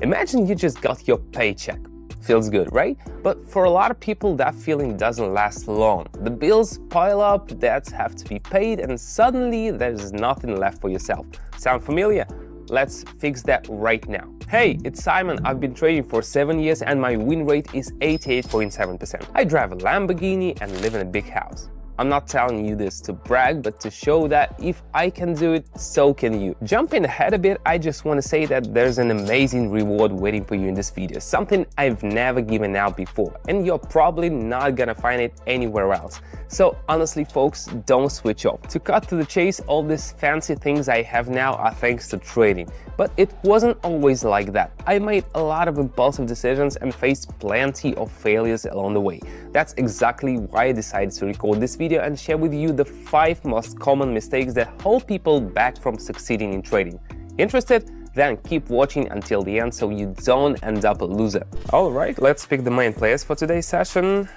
Imagine you just got your paycheck. Feels good, right? But for a lot of people, that feeling doesn't last long. The bills pile up, debts have to be paid, and suddenly there's nothing left for yourself. Sound familiar? Let's fix that right now. Hey, it's Simon. I've been trading for 7 years and my win rate is 88.7%. I drive a Lamborghini and live in a big house. I'm not telling you this to brag, but to show that if I can do it, so can you. Jumping ahead a bit, I just want to say that there's an amazing reward waiting for you in this video, something I've never given out before, and you're probably not gonna find it anywhere else. So honestly, folks, don't switch off. To cut to the chase, all these fancy things I have now are thanks to trading. But it wasn't always like that. I made a lot of impulsive decisions and faced plenty of failures along the way. That's exactly why I decided to record this video and share with you the 5 most common mistakes that hold people back from succeeding in trading. Interested? Then keep watching until the end so you don't end up a loser. Alright, let's pick the main players for today's session.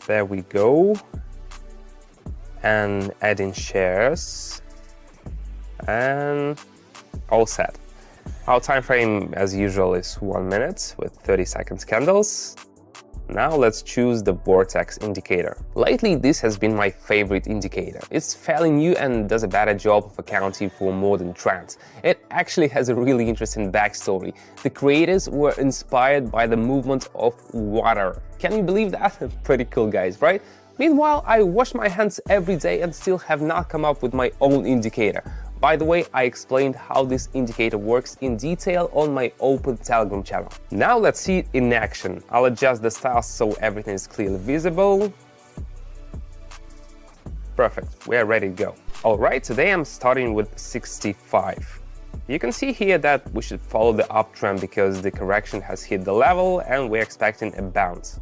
There we go. And add in shares. And all set. Our time frame, as usual, is 1 minute with 30 seconds candles. Now let's choose the Vortex indicator. Lately, this has been my favorite indicator. It's fairly new and does a better job of accounting for modern trends. It actually has a really interesting backstory. The creators were inspired by the movement of water. Can you believe that? Pretty cool, guys, right? Meanwhile, I wash my hands every day and still have not come up with my own indicator. By the way, I explained how this indicator works in detail on my open Telegram channel. Now let's see it in action. I'll adjust the styles so everything is clearly visible. Perfect, we are ready to go. Alright, today I'm starting with 65. You can see here that we should follow the uptrend because the correction has hit the level and we're expecting a bounce.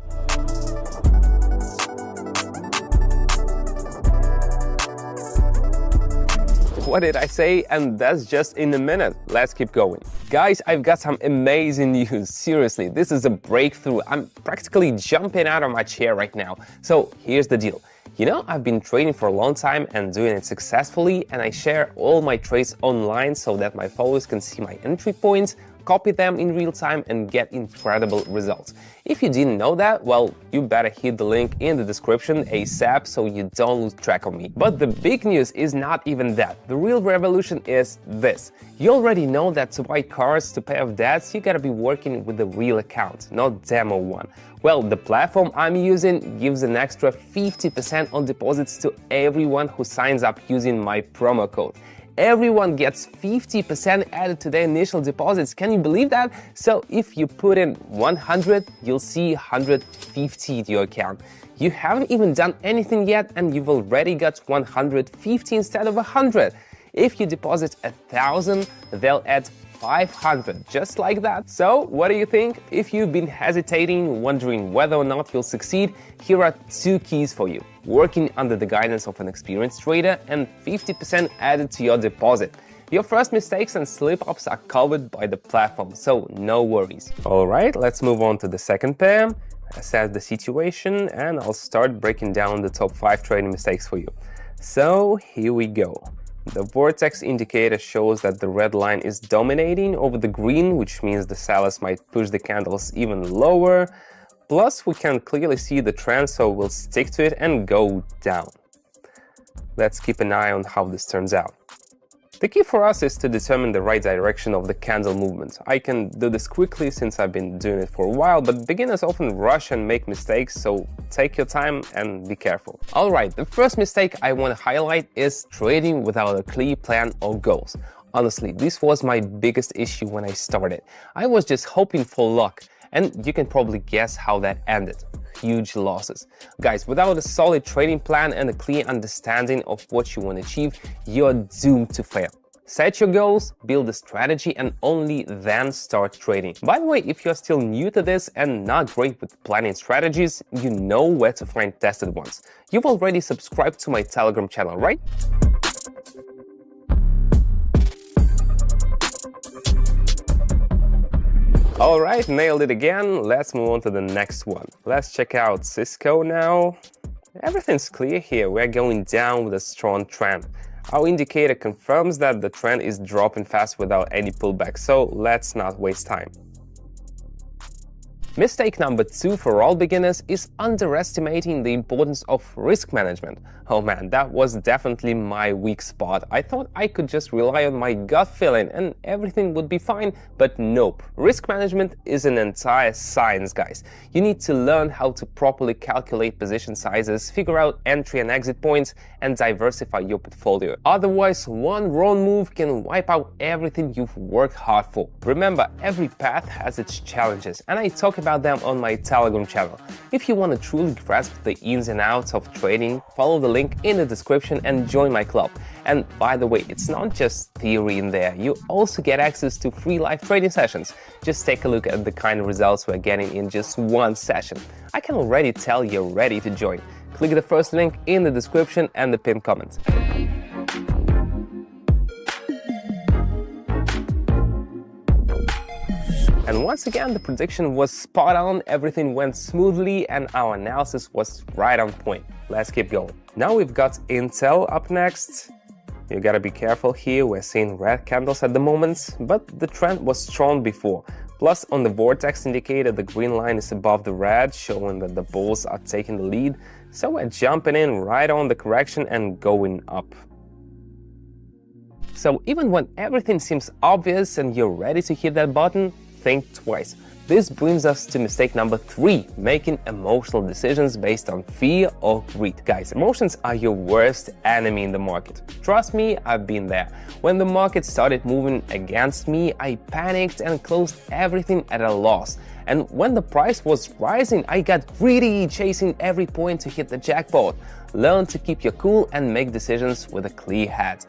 What did I say? And that's just in a minute. Let's keep going. Guys, I've got some amazing news. Seriously, this is a breakthrough. I'm practically jumping out of my chair right now. So here's the deal. You know, I've been trading for a long time and doing it successfully, and I share all my trades online so that my followers can see my entry points, copy them in real time and get incredible results. If you didn't know that, well, you better hit the link in the description ASAP so you don't lose track of me. But the big news is not even that. The real revolution is this. You already know that to buy cars to pay off debts, you gotta be working with the real account, not demo one. Well, the platform I'm using gives an extra 50% on deposits to everyone who signs up using my promo code. Everyone gets 50% added to their initial deposits. Can you believe that? So if you put in 100, you'll see 150 to your account. You haven't even done anything yet and you've already got 150 instead of 100. If you deposit 1,000, they'll add 500, just like that. So what do you think? If you've been hesitating, wondering whether or not you'll succeed, here are 2 keys for you. Working under the guidance of an experienced trader and 50% added to your deposit. Your first mistakes and slip-ups are covered by the platform, so no worries. Alright, let's move on to the second pair. Assess the situation and I'll start breaking down the top 5 trading mistakes for you. So here we go. The Vortex indicator shows that the red line is dominating over the green, which means the sellers might push the candles even lower. Plus, we can clearly see the trend, so we'll stick to it and go down. Let's keep an eye on how this turns out. The key for us is to determine the right direction of the candle movement. I can do this quickly since I've been doing it for a while, but beginners often rush and make mistakes, so take your time and be careful. Alright, the first mistake I want to highlight is trading without a clear plan or goals. Honestly, this was my biggest issue when I started. I was just hoping for luck, and you can probably guess how that ended. Huge losses. Guys, without a solid trading plan and a clear understanding of what you want to achieve, you're doomed to fail. Set your goals, build a strategy, and only then start trading. By the way, if you're still new to this and not great with planning strategies, you know where to find tested ones. You've already subscribed to my Telegram channel, right? Alright, nailed it again. Let's move on to the next one. Let's check out Cisco now. Everything's clear here. We're going down with a strong trend. Our indicator confirms that the trend is dropping fast without any pullback, so let's not waste time. Mistake number 2 for all beginners is underestimating the importance of risk management. Oh man, that was definitely my weak spot. I thought I could just rely on my gut feeling and everything would be fine, but nope. Risk management is an entire science, guys. You need to learn how to properly calculate position sizes, figure out entry and exit points, and diversify your portfolio. Otherwise, one wrong move can wipe out everything you've worked hard for. Remember, every path has its challenges, and I talk about them on my Telegram channel. If you want to truly grasp the ins and outs of trading, follow the link in the description and join my club. And by the way, it's not just theory in there, you also get access to free live trading sessions. Just take a look at the kind of results we're getting in just one session. I can already tell you're ready to join. Click the first link in the description and the pinned comment. And once again, the prediction was spot on, everything went smoothly, and our analysis was right on point. Let's keep going. Now we've got Intel up next. You gotta be careful here, we're seeing red candles at the moment, but the trend was strong before. Plus, on the Vortex indicator, the green line is above the red, showing that the bulls are taking the lead. So we're jumping in right on the correction and going up. So even when everything seems obvious and you're ready to hit that button, think twice. This brings us to mistake number 3, making emotional decisions based on fear or greed. Guys, emotions are your worst enemy in the market. Trust me, I've been there. When the market started moving against me, I panicked and closed everything at a loss. And when the price was rising, I got greedy, chasing every point to hit the jackpot. Learn to keep your cool and make decisions with a clear head.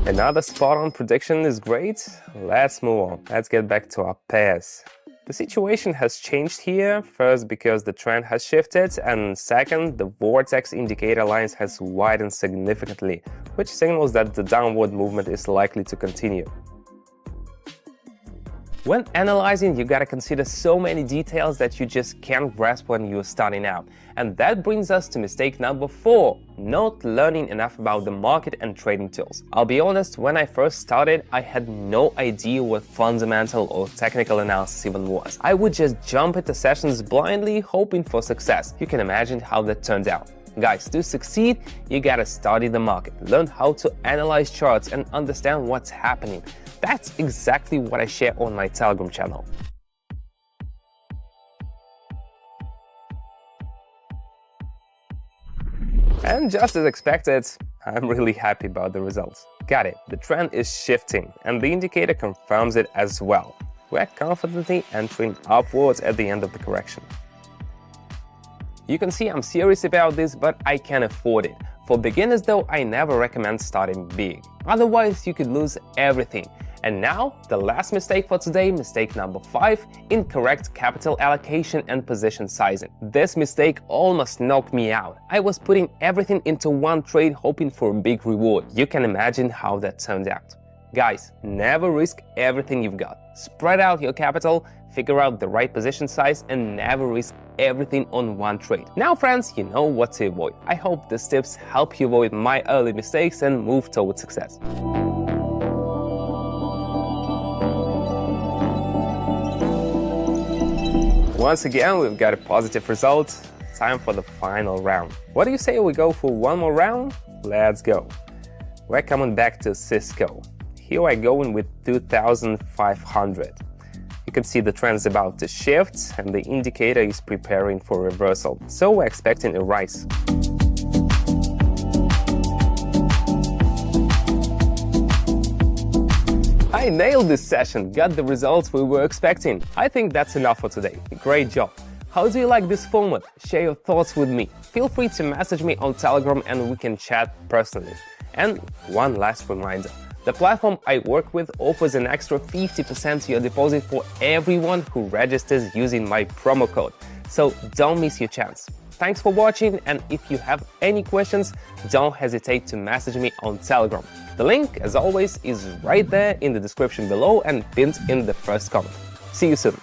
Another spot-on prediction is great. Let's move on. Let's get back to our pairs. The situation has changed here, first because the trend has shifted, and second, the Vortex indicator lines has widened significantly, which signals that the downward movement is likely to continue. When analyzing, you gotta consider so many details that you just can't grasp when you're starting out. And that brings us to mistake number 4, not learning enough about the market and trading tools. I'll be honest, when I first started, I had no idea what fundamental or technical analysis even was. I would just jump into sessions blindly, hoping for success. You can imagine how that turned out. Guys, to succeed, you gotta study the market, learn how to analyze charts and understand what's happening. That's exactly what I share on my Telegram channel. And just as expected, I'm really happy about the results. Got it, the trend is shifting and the indicator confirms it as well. We're confidently entering upwards at the end of the correction. You can see I'm serious about this, but I can afford it. For beginners though, I never recommend starting big. Otherwise, you could lose everything. And now, the last mistake for today, mistake number 5, incorrect capital allocation and position sizing. This mistake almost knocked me out. I was putting everything into one trade hoping for a big reward. You can imagine how that turned out. Guys, never risk everything you've got. Spread out your capital, figure out the right position size, and never risk everything on one trade. Now friends, you know what to avoid. I hope these tips help you avoid my early mistakes and move towards success. Once again, we've got a positive result. Time for the final round. What do you say we go for one more round? Let's go. We're coming back to Cisco. Here we're going with 2,500. You can see the trend's about to shift and the indicator is preparing for reversal. So we're expecting a rise. I nailed this session, got the results we were expecting. I think that's enough for today. Great job. How do you like this format? Share your thoughts with me. Feel free to message me on Telegram and we can chat personally. And one last reminder. The platform I work with offers an extra 50% to your deposit for everyone who registers using my promo code. So don't miss your chance. Thanks for watching, and if you have any questions, don't hesitate to message me on Telegram. The link, as always, is right there in the description below and pinned in the first comment. See you soon!